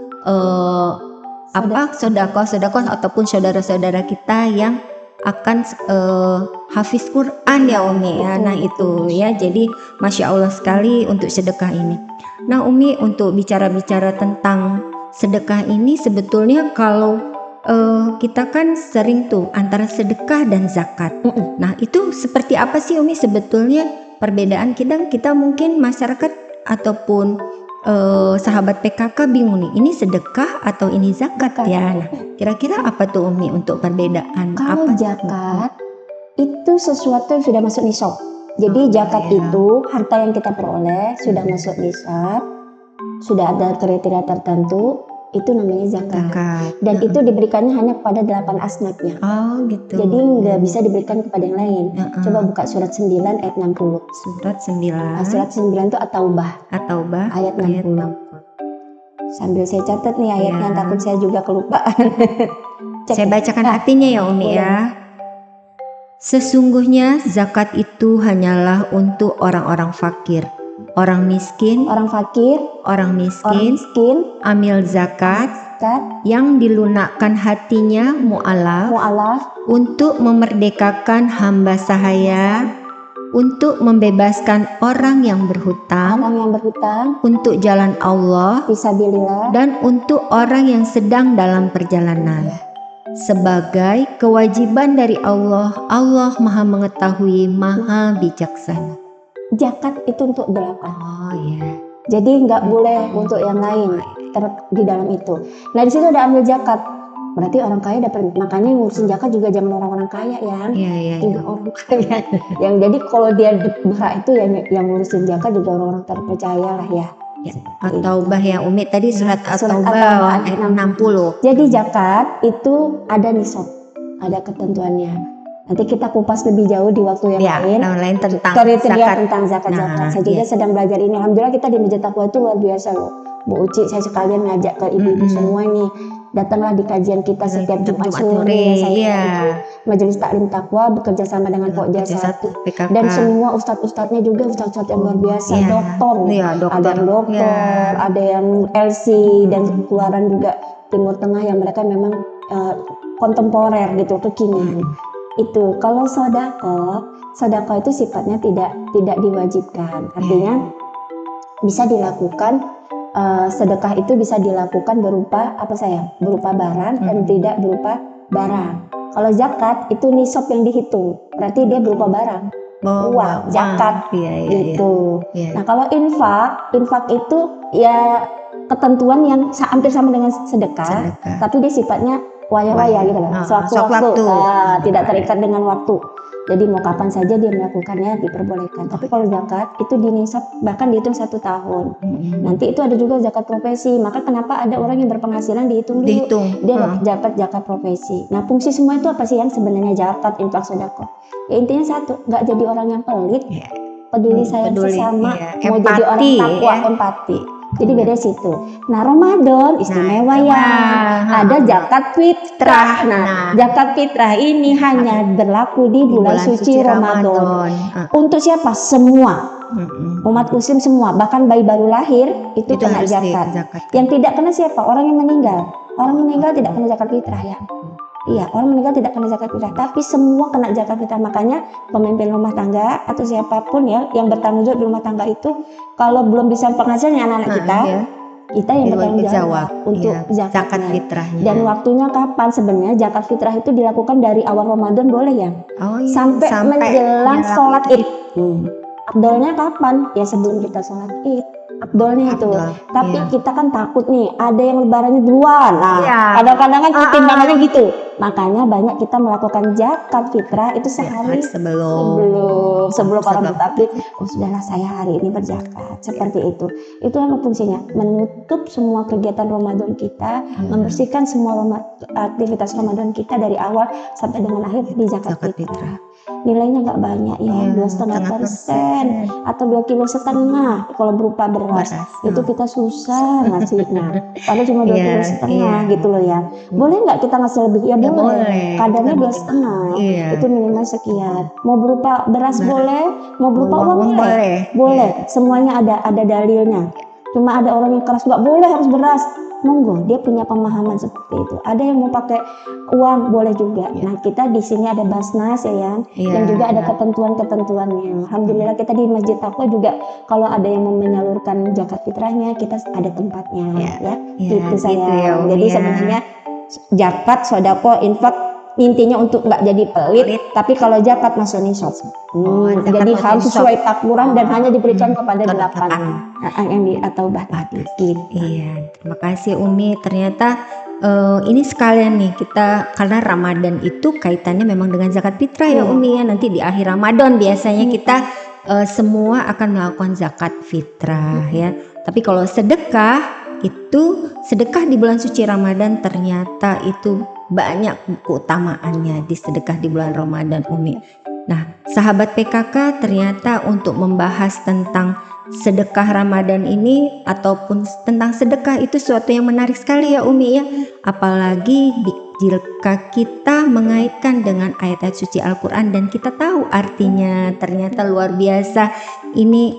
sedekah ataupun saudara-saudara kita yang akan hafiz Quran ya Umi ya. Nah itu ya, jadi Masya Allah sekali untuk sedekah ini. Nah Umi, untuk bicara-bicara tentang sedekah ini, sebetulnya kalau kita kan sering tuh antara sedekah dan zakat. Nah itu seperti apa sih Umi sebetulnya perbedaan? Kita mungkin masyarakat ataupun sahabat PKK bingung nih, ini sedekah atau ini zakat ya. Nah, kira-kira apa tuh Umi untuk perbedaan? kalau Apa zakat itu sesuatu yang sudah masuk nisab. Jadi zakat itu harta yang kita peroleh sudah masuk nisab, sudah ada kriteria tertentu, itu namanya zakat. zakat? Dan itu diberikannya hanya kepada 8 asnafnya. Oh gitu. Jadi nggak bisa diberikan kepada yang lain. Coba buka surat 9 ayat 60. Surat 9 Surat 9 itu At-Taubah atau ayat 60. Sambil saya catat nih ayatnya, takut saya juga kelupaan. Saya bacakan artinya ya Umi ya. Sesungguhnya zakat itu hanyalah untuk orang-orang fakir, orang miskin, Orang fakir, orang orang miskin, miskin, amil zakat zakat, yang dilunakkan hatinya mu'alaf mu'alaf, untuk memerdekakan hamba sahaya, untuk membebaskan orang yang berhutang, orang yang berhutang, untuk jalan Allah, fisabilillah, dan untuk orang yang sedang dalam perjalanan. Sebagai kewajiban dari Allah, Allah Maha Mengetahui, Maha Bijaksana. zakat itu untuk 8. Oh ya. Jadi nggak boleh untuk yang lain di dalam itu. Nah di situ ada ambil zakat. Berarti orang kaya dapat, makanya ngurusin zakat juga jangan orang-orang kaya ya. Iya. Juga orang kaya. Yang jadi kalau dia berhak itu yang ngurusin zakat juga orang-orang terpercaya lah ya. At-Taubah ya Umi, tadi surat Surat At-Taubah At-Taubah ayat 60. Jadi zakat itu ada nisab, ada ketentuannya. Nanti kita kupas lebih jauh di waktu yang lain. Tentang Kriteria zakat. tentang zakat. Nah, Saya juga sedang belajar ini. Alhamdulillah kita di Masjid Taqwa itu luar biasa loh. Bu Uci, saya sekalian ngajak ke ibu-ibu semua nih. Datanglah di kajian kita setiap Jumat sore. Majelis Taklim Taqwa bekerja sama dengan Pokja 1 PKK. dan semua ustadz-ustadznya juga ustadz-ustadz yang luar biasa, dokter. Ada yang dokter, ada yang LC dan keluaran juga Timur Tengah yang mereka memang kontemporer gitu, kekinian. Itu kalau sodako itu sifatnya tidak diwajibkan, artinya bisa dilakukan. Sedekah itu bisa dilakukan berupa berupa barang dan tidak berupa barang. Kalau zakat itu nisab yang dihitung, berarti dia berupa barang, uang, zakat gitu. Nah kalau infak itu ya ketentuan yang hampir sama dengan sedekah. Tapi dia sifatnya waya-waya gitu loh, sewaktu-waktu, tidak terikat dengan waktu. Jadi mau kapan saja dia melakukannya diperbolehkan. Tapi kalau zakat itu dinisab bahkan dihitung 1 tahun. Nanti itu ada juga zakat profesi. Maka kenapa ada orang yang berpenghasilan dihitung dulu. Dia dapat zakat profesi. Nah fungsi semua itu apa sih yang sebenarnya zakat, infak, sedekah? Ya intinya satu, nggak jadi orang yang pelit, peduli sayang sesama, mau jadi orang takwa, empati. Jadi beda situ. Nah Ramadan istimewa ya. Ada zakat fitrah. Nah zakat fitrah ini hanya berlaku di bulan suci Ramadan. Untuk siapa? Semua. Umat muslim semua. Bahkan bayi baru lahir itu kena zakat. Yang tidak kena siapa? Orang yang meninggal. Orang meninggal tidak kena zakat fitrah ya. Iya, orang meninggal tidak kena zakat fitrah, tapi semua kena zakat fitrah. Makanya pemimpin rumah tangga atau siapapun ya yang bertanggung jawab di rumah tangga itu, kalau belum bisa penghasilan anak-anak kita yang bertanggung jawab untuk zakat fitrahnya. Dan waktunya kapan sebenarnya zakat fitrah itu dilakukan dari awal Ramadan boleh ya? Sampai menjelang sholat Id. Abdolnya kapan? Ya sebelum kita sholat Id. Abdolnya itu. Tapi kita kan takut nih, ada yang lebarannya duluan. Nah, kadang-kadang kan pertimbangannya gitu. Makanya banyak kita melakukan zakat fitrah itu sehari sebelum orang bertakbir. Oh sudahlah saya hari ini berzakat. Seperti itu. Itu apa fungsinya? Menutup semua kegiatan Ramadan kita, membersihkan semua aktivitas Ramadan kita dari awal sampai dengan akhir di zakat fitrah. nilainya nggak banyak ya, 2,5% atau 2,5 kilo kalau berupa beras. Itu kita susah ngasihnya. Padahal cuma 2,5 kilo gitu loh ya. Boleh nggak kita ngasih lebih? Ya boleh. Kadarnya 2,5. Itu minimal sekian. Mau berupa beras boleh, mau berupa uang boleh. Semuanya ada dalilnya. Cuma ada orang yang keras nggak boleh harus beras. Monggo, dia punya pemahaman seperti itu. Ada yang mau pakai uang boleh juga. Nah, kita di sini ada Basnas ya, dan juga ada ketentuan-ketentuannya. Alhamdulillah kita di Masjid Taqwa juga kalau ada yang mau menyalurkan zakat fitrahnya, kita ada tempatnya ya. Gitu saya. Jadi sebenarnya zakat, sedekah, infak intinya untuk nggak jadi pelit, tapi kalau zakat masuk nisab. Jadi harus sesuai takburan dan hanya diberikan kepada 8 yang atau tadi. Gitu. Terima kasih Umi. Ternyata ini sekalian nih kita, karena Ramadan itu kaitannya memang dengan zakat fitrah ya Umi ya. Nanti di akhir Ramadan biasanya kita semua akan melakukan zakat fitrah ya. Tapi kalau sedekah di bulan suci Ramadan ternyata itu banyak keutamaannya di sedekah di bulan Ramadan Umi. Nah, sahabat PKK ternyata untuk membahas tentang sedekah Ramadan ini ataupun tentang sedekah itu suatu yang menarik sekali ya Umi ya. Apalagi jika kita mengaitkan dengan ayat-ayat suci Al-Quran dan kita tahu artinya, ternyata luar biasa. Ini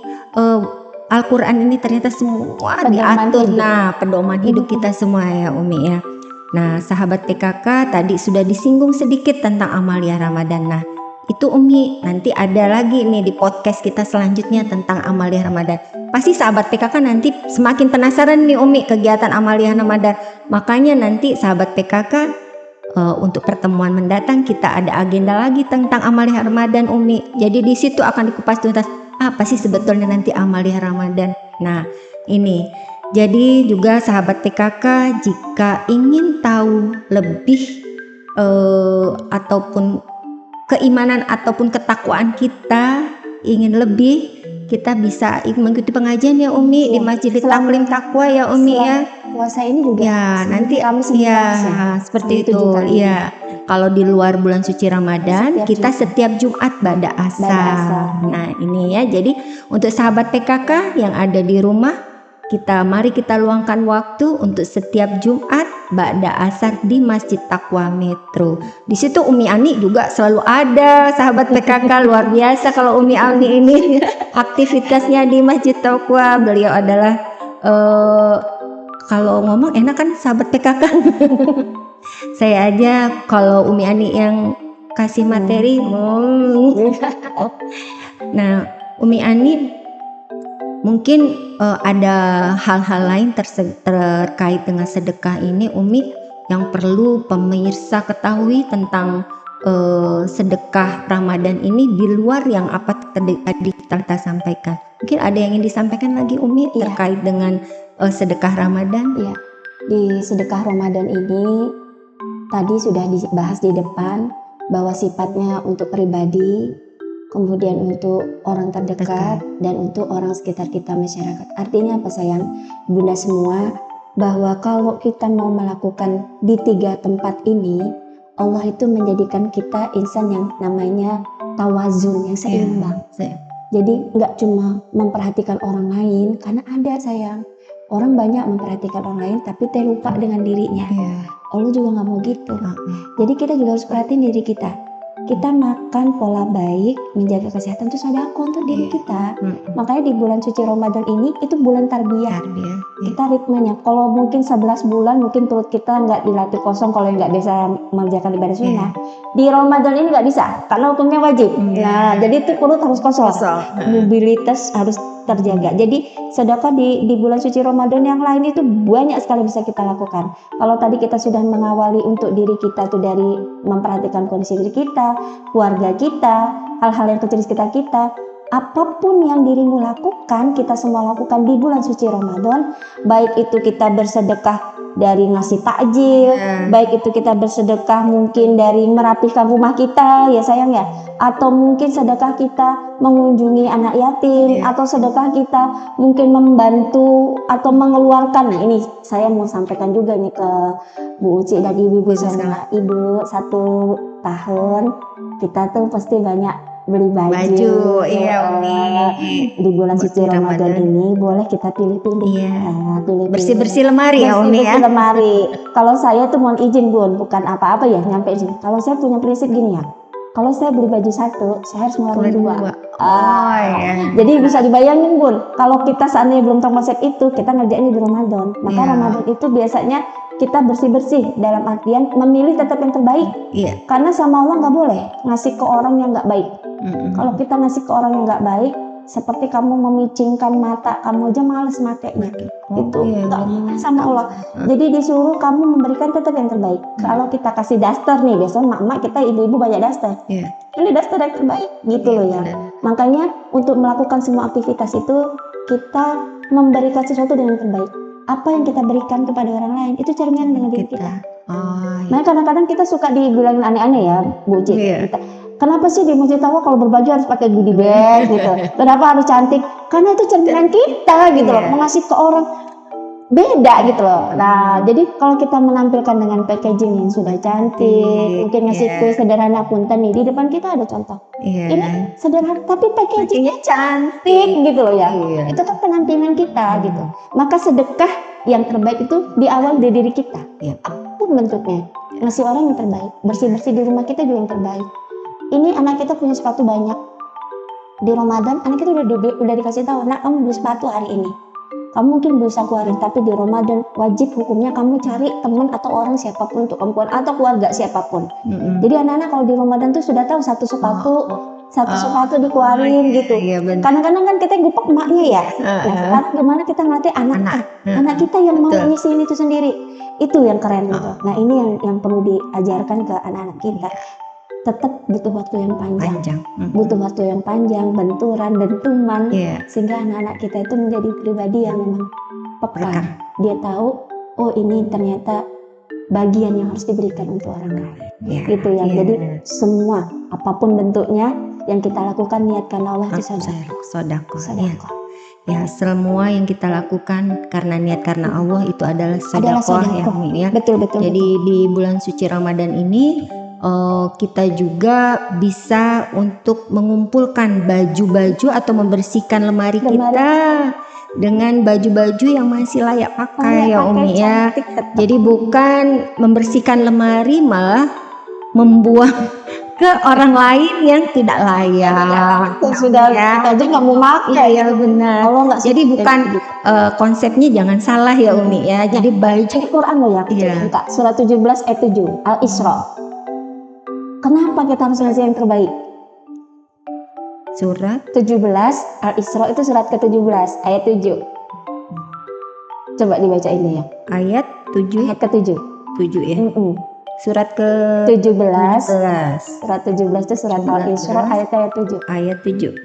Al-Quran ini ternyata semua diatur. Nah, pedoman hidup kita semua ya Umi ya. Nah, sahabat PKK tadi sudah disinggung sedikit tentang amalia Ramadan. Nah, itu Umi nanti ada lagi nih di podcast kita selanjutnya tentang amalia Ramadan. Pasti sahabat PKK nanti semakin penasaran nih Umi kegiatan amalia Ramadan. Makanya nanti sahabat PKK untuk pertemuan mendatang kita ada agenda lagi tentang amalia Ramadan Umi. Jadi di situ akan dikupas tuntas apa sih sebetulnya nanti amalia Ramadan. Nah, ini jadi juga sahabat PKK jika ingin tahu lebih ataupun keimanan ataupun ketakwaan kita ingin lebih, kita bisa mengikuti pengajian ya Umi di Masjid Taklim Taqwa ya Umi ya. Puasa ini juga ya nanti kami seperti itu ya. Kalau di luar bulan suci Ramadan kita setiap Jumat ba'da asar. Nah ini ya, jadi untuk sahabat PKK yang ada di rumah, mari kita luangkan waktu untuk setiap Jumat ba'da asar di Masjid Taqwa Metro. Di situ Umi Ani juga selalu ada, sahabat PKK luar biasa kalau Umi Ani ini aktivitasnya di Masjid Taqwa. Beliau adalah kalau ngomong enak kan sahabat PKK. Saya aja kalau Umi Ani yang kasih materi. Nah, Umi Ani mungkin ada hal-hal lain terkait dengan sedekah ini Umi yang perlu pemirsa ketahui tentang sedekah Ramadan ini di luar yang apa tadi kita sampaikan. Mungkin ada yang ingin disampaikan lagi Umi terkait dengan sedekah Ramadan? Iya. Di sedekah Ramadan ini tadi sudah dibahas di depan bahwa sifatnya untuk pribadi, kemudian untuk orang terdekat dan untuk orang sekitar kita masyarakat. Artinya apa sayang? Bunda semua, bahwa kalau kita mau melakukan di 3 tempat ini, Allah itu menjadikan kita insan yang namanya tawazun, yang seimbang. Jadi nggak cuma memperhatikan orang lain, karena ada sayang, orang banyak memperhatikan orang lain tapi terlupa dengan dirinya. Allah juga nggak mau gitu. Jadi kita juga harus perhatiin diri kita. Kita makan pola baik, menjaga kesehatan itu sedekah untuk diri kita. Makanya di bulan suci Ramadan ini itu bulan tarbiyah. Kita ritmenya. Kalau mungkin 11 bulan mungkin perut kita nggak dilatih kosong kalau nggak bisa mengerjakan ibadah sunnah. Di Ramadan ini nggak bisa karena hukumnya wajib. Nah, jadi itu perut harus kosong. Mobilitas harus terjaga. Jadi sedekah di bulan suci Ramadan yang lain itu banyak sekali bisa kita lakukan. Kalau tadi kita sudah mengawali untuk diri kita itu dari memperhatikan kondisi diri kita, keluarga kita, hal-hal yang kecil di sekitar kita, apapun yang dirimu lakukan, kita semua lakukan di bulan suci Ramadan, baik itu kita bersedekah dari ngasih takjil, baik itu kita bersedekah mungkin dari merapihkan rumah kita ya sayang ya, atau mungkin sedekah kita mengunjungi anak yatim, atau sedekah kita mungkin membantu atau mengeluarkan. Nah ini saya mau sampaikan juga nih ke Bu Uci dan ibu-ibu semua. Ibu 1 tahun kita tuh pasti banyak beli baju iya Umi. di bulan suci Ramadan ini boleh kita pilih-pilih. Bersih-bersih lemari ya Umi ya. Bersih lemari. Kalau saya tuh mohon izin Bun, bukan apa-apa ya nyampe sini. Kalau saya punya prinsip gini ya, kalau saya beli baju 1, saya harus ngeluarin 2. Jadi bisa dibayangin Bun, kalau kita seandainya belum tahu konsep itu, kita ngerjain di Ramadan. Maka Ramadan itu biasanya kita bersih-bersih dalam artian memilih tetap yang terbaik. Karena sama Allah nggak boleh ngasih ke orang yang nggak baik. Kalau kita ngasih ke orang yang nggak baik, seperti kamu memicingkan mata kamu aja males makainya. Itu nggak sama Allah. Jadi disuruh kamu memberikan tetap yang terbaik. Kalau kita kasih daster nih, biasanya mak-mak kita ibu-ibu banyak daster. Ini daster yang terbaik gitu loh ya. Makanya untuk melakukan semua aktivitas itu kita memberikan sesuatu dengan terbaik. Apa yang kita berikan kepada orang lain itu cerminan dengan diri kita. Nah kadang-kadang kita suka dibilangin aneh-aneh ya Bu Uci. Kenapa sih di masjid Allah kalau berbaju harus pakai goodie bag gitu? Kenapa harus cantik? Karena itu cerminan kita gitu loh. Mengasih ke orang beda gitu loh. Nah jadi kalau kita menampilkan dengan packaging yang sudah cantik, mungkin ngasih kue sederhana punten nih di depan kita ada contoh. Ini sederhana tapi packagingnya cantik gitu loh ya. Itu kan penampilan kita gitu. Maka sedekah yang terbaik itu di awal dari diri kita. Apapun bentuknya, ngasih orang yang terbaik, bersih-bersih di rumah kita juga yang terbaik. Ini anak kita punya sepatu banyak. Di Ramadan anak kita udah dikasih tahu, nak kamu beli sepatu hari ini. Kamu mungkin beli 1 hari, tapi di Ramadan wajib hukumnya kamu cari teman atau orang siapapun untuk perempuan atau keluarga siapapun. Jadi anak-anak kalau di Ramadan tuh sudah tahu satu sepatu dikeluarin gitu. Kadang-kadang kan kita gupek emaknya ya. Nah sekarang gimana kita ngelatih anak kita yang mau ngisiin itu sendiri. Itu yang keren gitu. Nah ini yang perlu diajarkan ke anak-anak kita. Tetap butuh waktu yang panjang. Butuh waktu yang panjang, benturan, dentuman, sehingga anak-anak kita itu menjadi pribadi yang memang peka. Dia tahu, oh ini ternyata bagian yang harus diberikan untuk orang lain. Gitu ya. Jadi semua apapun bentuknya yang kita lakukan niatkan Allah itu sedekah. Ya, semua yang kita lakukan karena niat karena Allah itu adalah sedekah ya Umi ya. Betul. Jadi di bulan suci Ramadan ini kita juga bisa untuk mengumpulkan baju-baju atau membersihkan lemari kita dengan baju-baju yang masih layak pakai ya Umi ya. Jadi bukan membersihkan lemari malah membuang ke orang lain yang tidak layak. Sudah aja nggak mau pakai ya benar. Jadi bukan konsepnya jangan salah ya Umi ya. Jadi baju Quran loh ya. Surat 17 ayat 7 Al-Isra. Kenapa kita harus ngasih yang terbaik? Surat 17 Al-Isra itu surat ke-17 ayat 7. Coba dibaca ini ya. Ayat 7. Ayat ke-7. 7 ya. Surat ke-17. Surat 17 itu surat Al-Isra ayat 7. Ayat 7.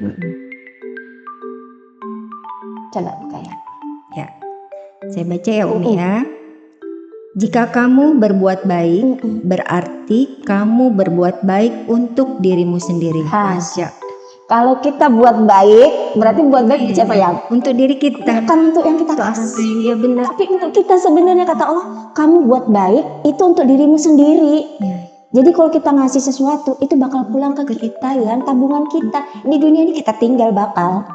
Coba buka ya. Ya. Saya baca ya Umi ya. Jika kamu berbuat baik, berarti kamu berbuat baik untuk dirimu sendiri. Kalau kita buat baik, berarti buat baik siapa ya? Untuk diri kita. Bukan untuk yang kita kasih. Iya benar. Tapi untuk kita sebenarnya kata Allah, kamu buat baik itu untuk dirimu sendiri. Jadi kalau kita ngasih sesuatu, itu bakal pulang ke kita ya, tabungan kita. Di dunia ini kita tinggal bakal.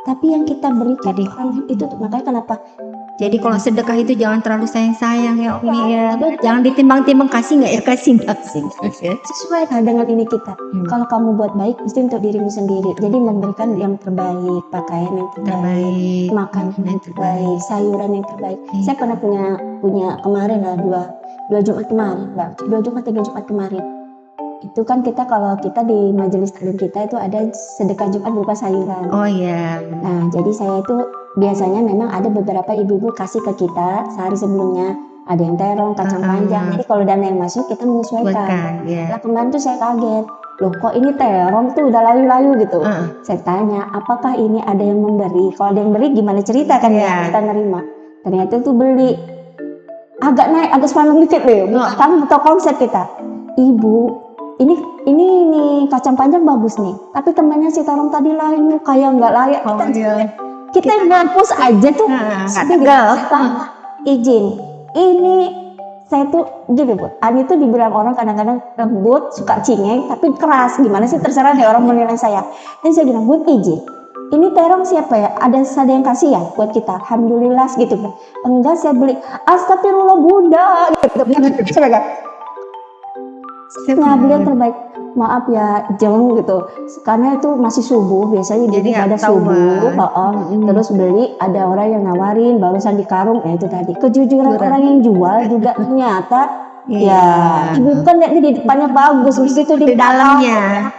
Tapi yang kita berikan itu makanya kenapa? Jadi kalau sedekah itu jangan terlalu sayang-sayang ya Umi ya. Jangan ditimbang-timbang kasih nggak ya, kasih. Sesuai dengan ini kita. Kalau kamu buat baik mesti untuk dirimu sendiri. Jadi memberikan yang terbaik, pakaian yang terbaik, makanan yang terbaik, sayuran yang terbaik. Saya pernah punya kemarin lah dua Jumat kemarin, 2 Jumat 3 Jumat kemarin. Itu kan kita kalau kita di majelis taklim kita itu ada sedekah Jumat berupa sayuran. Oh iya. Nah jadi saya itu biasanya memang ada beberapa ibu-ibu kasih ke kita sehari sebelumnya, ada yang terong, kacang panjang. Jadi kalau dana yang masuk kita menyesuaikan. Nah kemarin tuh saya kaget, loh kok ini terong tuh udah layu-layu gitu. Saya tanya, apakah ini ada yang memberi? Kalau ada yang beri gimana cerita kan ya kita nerima. Ternyata itu beli. agak naik, agak semangat dikit deh. Kami tahu konsep kita. Ibu, ini nih kacang panjang bagus nih. Tapi temannya si Tarong tadi layu, kayak nggak layak. Kita ngapus aja tuh. Izin. Ini saya tuh gini Bu, Ani tuh dibilang orang kadang-kadang lembut, suka cingeng, tapi keras. Gimana sih terserah deh orang menilai saya. Dan saya bilang, Bu izin. Ini terong siapa ya? Ada yang kasih ya buat kita. Alhamdulillah gitu. Enggak, saya beli. Astagfirullah Bunda gitu. Saya beli yang terbaik. Maaf ya Jeng gitu. Karena itu masih subuh, biasanya jadi ada subuh. Terus beli, ada orang yang nawarin barusan di karung. Ya itu tadi. Kejujuran orang yang jual juga ternyata ya ibu kan lihat di depannya bagus, mesti itu di dalamnya.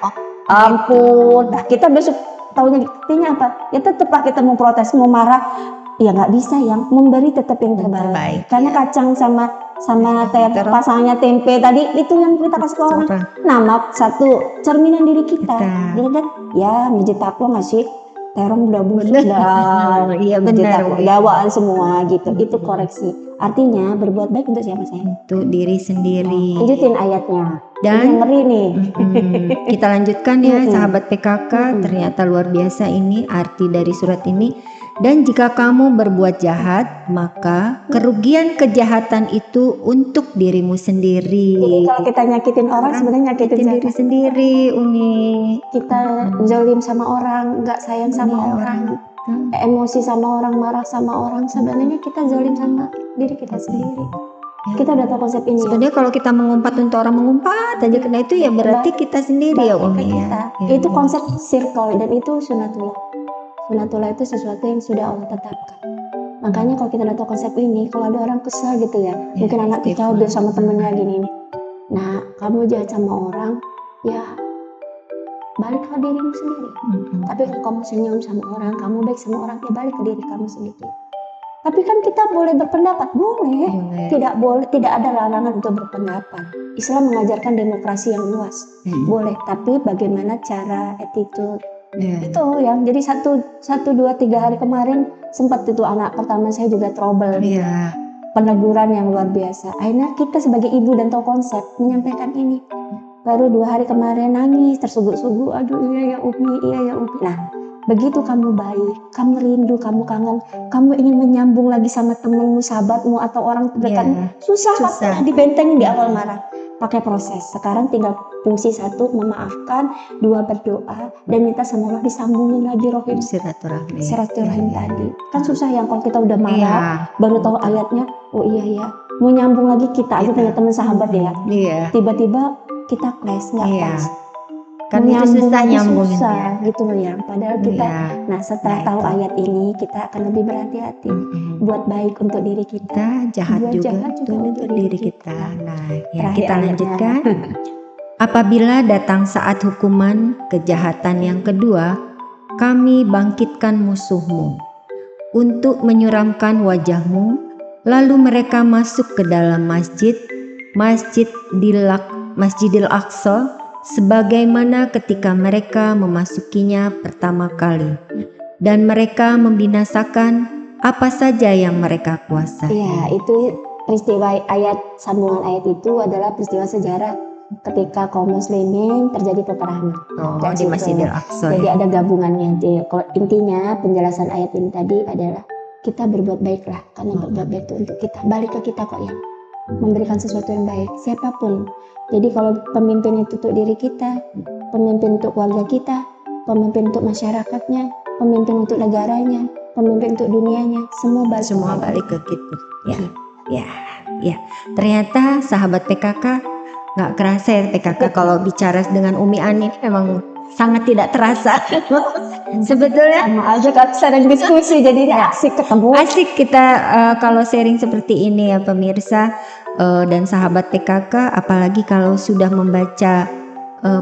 Ampun. Nah, kita besok tahunya artinya apa? Ya tetaplah kita mau protes, mau marah, ya nggak bisa yang memberi tetap yang terbaik. Karena kacang sama pasangannya tempe tadi itu yang kita kasih ke orang. Nama satu cerminan diri kita. Dia kan ya masjid takwa ngasih terong udah busuk dan masjid takwa gawaan semua gitu. Itu koreksi. Artinya berbuat baik untuk siapa saya? Untuk diri sendiri. Lanjutin ayatnya. Dan ngeri nih. Kita lanjutkan ya sahabat PKK. Ternyata luar biasa ini arti dari surat ini. Dan jika kamu berbuat jahat, maka kerugian kejahatan itu untuk dirimu sendiri. Jadi kalau kita nyakitin orang sebenarnya nyakitin diri sendiri, Umi. Kita zalim sama orang, nggak sayang sama orang, emosi sama orang, marah sama orang, sebenarnya kita zalim sama diri kita sendiri. Kita udah tahu konsep ini. Sebenarnya kalau kita mengumpat untuk orang mengumpat aja kena itu ya berarti kita sendiri ya Umi ya. Itu konsep circle dan itu sunatullah. Sunatullah itu sesuatu yang sudah Allah tetapkan. Makanya kalau kita udah tahu konsep ini, kalau ada orang kesal gitu ya, mungkin anak kita udah sama temennya gini nih. Nah, kamu jahat sama orang, ya baliklah dirimu sendiri. Tapi kalau kamu senyum sama orang, kamu baik sama orang, ya balik ke diri kamu sendiri. Tapi kan kita boleh berpendapat, boleh. Tidak ada larangan untuk berpendapat. Islam mengajarkan demokrasi yang luas, boleh. Tapi bagaimana cara attitude? Itu yang jadi 1, 2, 3 hari kemarin sempat itu anak pertama saya juga trouble, peneguran yang luar biasa. Akhirnya kita sebagai ibu dan tahu konsep menyampaikan ini. Baru 2 hari kemarin nangis tersuguk-suguk, aduh iya ya Umi. Nah begitu kamu baik, kamu rindu, kamu kangen, kamu ingin menyambung lagi sama temenmu, sahabatmu atau orang terdekatmu, susah. Dibentengin di awal marah. Pakai proses. Sekarang tinggal fungsi 1 memaafkan, 2 berdoa dan minta sama Allah disambungin lagi rohim silaturahim tadi. Kan susah yang kalau kita udah marah baru tahu ayatnya. Oh iya ya, mau nyambung lagi kita aja punya teman sahabat ya. Tiba-tiba kita clash nggak pas. Kan itu susah nyambungin gitu loh ya. Padahal kita, nah setelah tahu ayat ini kita akan lebih berhati-hati. Buat baik untuk diri kita, jahat juga untuk diri kita. Nah, ya kita lanjutkan. Apabila datang saat hukuman kejahatan yang kedua, kami bangkitkan musuhmu untuk menyuramkan wajahmu, lalu mereka masuk ke dalam Masjidil Aqsa, sebagaimana ketika mereka memasukinya pertama kali, dan mereka membinasakan apa saja yang mereka kuasai. Ya, itu peristiwa ayat, sambungan ayat itu adalah peristiwa sejarah ketika kaum muslimin terjadi peperangan. Di Masjidil Aqsa. Jadi ada gabungannya. Intinya penjelasan ayat ini tadi adalah kita berbuat baiklah, karena berbuat baik itu untuk kita, balik ke kita kok ya, memberikan sesuatu yang baik siapapun. Jadi kalau pemimpin itu untuk diri kita, pemimpin untuk keluarga kita, pemimpin untuk masyarakatnya, pemimpin untuk negaranya, pemimpin untuk dunianya, semua balik ke kita. Ya. Ternyata sahabat PKK nggak kerasa ya PKK kalau bicara dengan Umi Ani memang sangat tidak terasa. Sebetulnya aja kan sering diskusi jadi asik ketemu. Asik kita kalau sharing seperti ini ya pemirsa. Dan sahabat PKK, apalagi kalau sudah membaca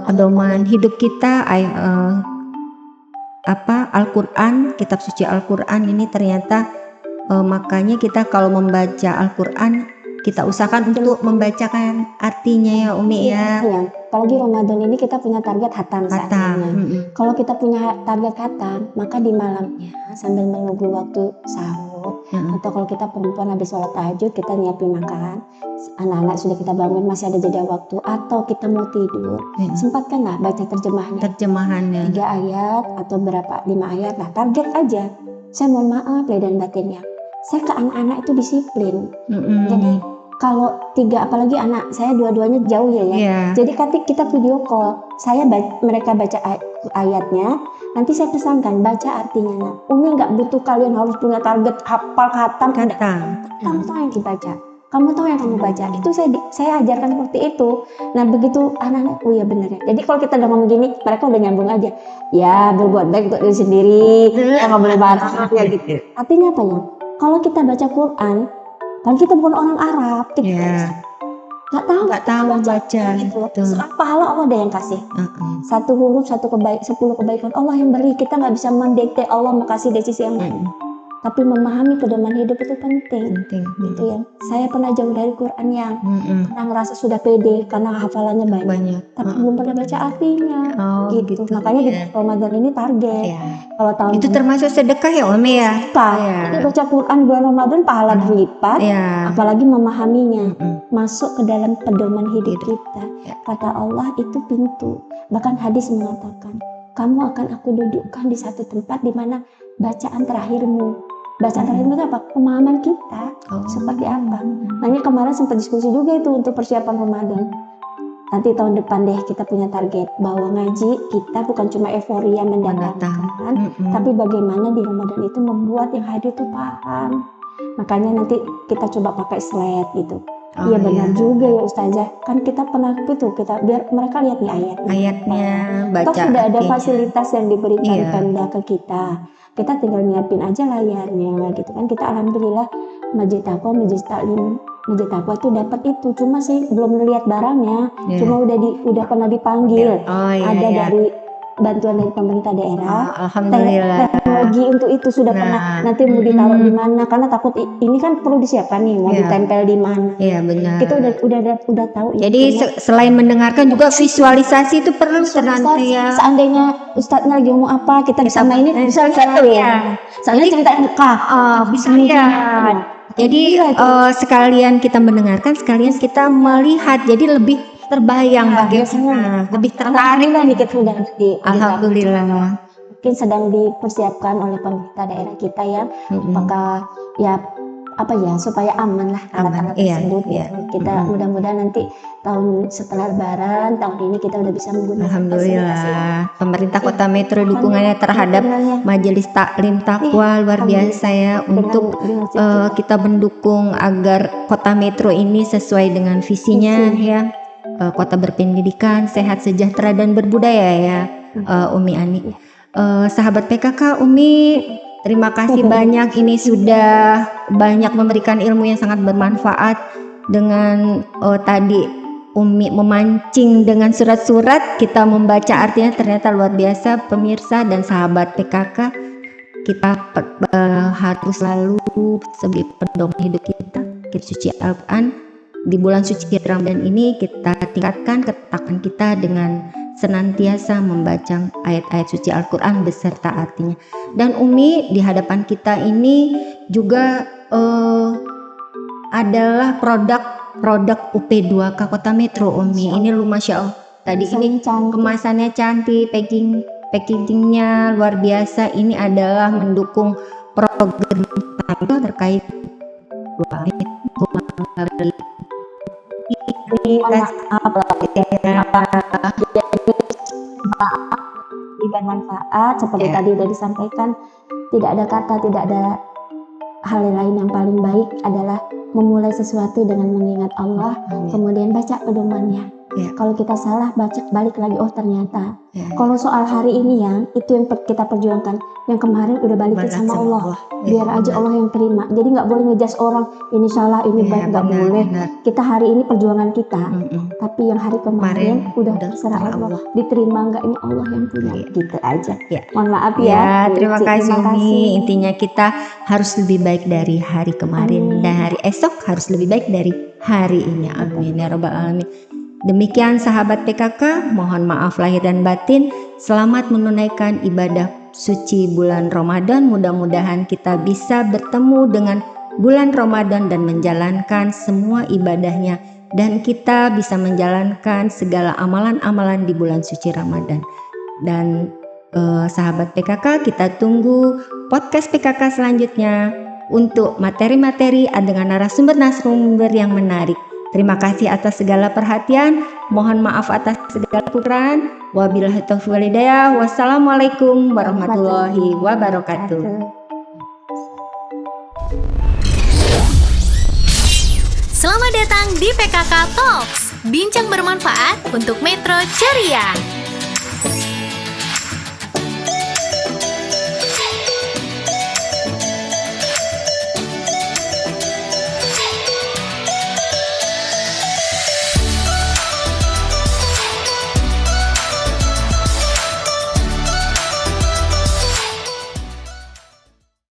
pedoman hidup kita, Al-Quran, kitab suci Al-Quran ini ternyata makanya kita kalau membaca Al-Quran kita usahakan untuk membacakan artinya ya Umi ya. Apalagi Ramadan ini kita punya target hatam saatnya. Kalau kita punya target hatam, maka di malamnya sambil menunggu waktu sahur Atau kalau kita perempuan habis sholat tahajud kita nyiapin makan, anak-anak sudah kita bangun masih ada jeda waktu, atau kita mau tidur, sempatkanlah baca Terjemahannya. 3 ayat atau 5 ayat lah, target aja. Saya mohon maaf lahir dan batinnya, saya ke anak-anak itu disiplin. Jadi kalau 3, apalagi anak saya dua-duanya jauh ya. Jadi ketika kita video call, mereka baca ayatnya, nanti saya pesankan baca artinya. Nah, Umi nggak butuh kalian harus punya target hafal khatam. Kamu tahu yang dibaca, kamu tahu yang kamu baca. Itu saya ajarkan seperti itu. Nah begitu anak-anak, oh ya benar ya. Jadi kalau kita udah ngomong gini, mereka udah nyambung aja. Ya berbuat baik untuk diri sendiri, ya nggak boleh marah ya gitu. Artinya apa ya? Kalau kita baca Quran, kan kita bukan orang Arab, kita nggak tahu baca gitu. Soal pahala Allah ada yang kasih. 1 huruf 10 kebaikan Allah yang beri. Kita nggak bisa mendikte Allah mau kasih dari sisi yang lain. Tapi memahami pedoman hidup itu penting. Gitu ya. Saya pernah jauh dari Quran yang pernah ngerasa sudah pede karena hafalannya banyak. Tapi belum pernah baca artinya. Gitu. Makanya di Ramadan ini target. Kalau tahun itu termasuk sedekah ya Umi ya? Jadi baca Quran bulan Ramadan pahala berlipat. Apalagi memahaminya. Masuk ke dalam pedoman hidup kita. Kata Allah itu pintu. Bahkan hadis mengatakan, kamu akan aku dudukkan di satu tempat di mana bacaan terakhirmu. Bacaan terakhir itu apa? Pemahaman kita seperti apa. Makanya kemarin sempat diskusi juga itu untuk persiapan Ramadan. Nanti tahun depan deh kita punya target bahwa ngaji kita bukan cuma euforia mendatangkan, tapi bagaimana di Ramadan itu membuat yang hadir itu paham. Makanya nanti kita coba pakai slide gitu. Iya benar juga ya Ustazah. Kan kita pernah kita biar mereka lihat nih ayatnya. Baca. Toh sudah ada fasilitas yang diberikan Pemda ke kita. Kita tinggal nyiapin aja layarnya gitu kan. Kita alhamdulillah Masjid Taqwa, Masjid Taklim, Masjid Taqwa tuh dapat itu. Cuma sih belum ngelihat barangnya. Cuma udah pernah dipanggil. Ada dari bantuan dari pemerintah daerah. Alhamdulillah. Teknologi untuk itu sudah pernah. Nanti mau ditaruh di mana? Karena takut ini kan perlu disiapkan nih mau ditempel di mana. Iya benar. Kita udah tahu. Jadi selain mendengarkan juga visualisasi itu perlu nanti ya. Seandainya Ustadznya lagi ngomong apa, kita bisa mainin bisa lihat tuh ya. Soalnya cerita Mekah. Bisa lihat. Jadi sekalian kita mendengarkan, sekalian kita melihat. Jadi lebih terbayang bagaimana, lebih tertarik lah dikit sudah Alhamdulillah. Mungkin sedang dipersiapkan oleh pemerintah daerah kita ya. Apakah ya supaya aman lah alat-alat tersebut ya. Kita mudah-mudahan nanti tahun setelah Lebaran tahun ini kita udah bisa menggunakan. Alhamdulillah. Pemerintah Kota Metro dukungannya terhadap Majelis Taklim Taqwa luar biasa ya untuk kita mendukung agar Kota Metro ini sesuai dengan visinya ya. Kota berpendidikan, sehat, sejahtera dan berbudaya ya. Umi Ani. Sahabat PKK Umi, terima kasih banyak, ini sudah banyak memberikan ilmu yang sangat bermanfaat dengan tadi Umi memancing dengan surat-surat, kita membaca artinya ternyata luar biasa. Pemirsa dan sahabat PKK, kita harus selalu sebagai pedoman hidup kita suci Al-Quran. Di bulan suci Ramadan ini kita tingkatkan ketakwaan kita dengan senantiasa membaca ayat-ayat suci Al-Quran beserta artinya. Dan Umi, di hadapan kita ini juga adalah produk UP2K Kota Metro Umi. Ini lu Masya Allah. Tadi ini kemasannya cantik, packagingnya luar biasa. Ini adalah mendukung program terkait manfaat seperti tadi sudah disampaikan. Tidak ada kata, tidak ada hal lain yang paling baik adalah memulai sesuatu dengan mengingat Allah, kemudian baca pedomannya. Kalau kita salah baca balik lagi, oh ternyata. Kalau soal hari ini yang itu yang kita perjuangkan, yang kemarin udah balikin sama Allah. Biar aja Allah yang terima. Jadi nggak boleh ngejudge orang ini salah, ini baik, nggak boleh. Kita hari ini perjuangan kita, tapi yang hari kemarin udah terserah Allah. Diterima nggaknya Allah yang punya. Gitu aja. Mohon maaf ya. Terima kasih Umi. Intinya kita harus lebih baik dari hari kemarin dan hari esok harus lebih baik dari hari ini. Amin ya rabbal alamin. Demikian sahabat PKK, mohon maaf lahir dan batin. Selamat menunaikan ibadah suci bulan Ramadan. Mudah-mudahan kita bisa bertemu dengan bulan Ramadan dan menjalankan semua ibadahnya, dan kita bisa menjalankan segala amalan-amalan di bulan suci Ramadan. Dan sahabat PKK, kita tunggu podcast PKK selanjutnya untuk materi-materi dengan narasumber-narasumber yang menarik. Terima kasih atas segala perhatian. Mohon maaf atas segala kekurangan. Wabillahi taufiq wal hidayah. Wassalamualaikum warahmatullahi wabarakatuh. Selamat datang di PKK Talks, bincang bermanfaat untuk Metro Ceria.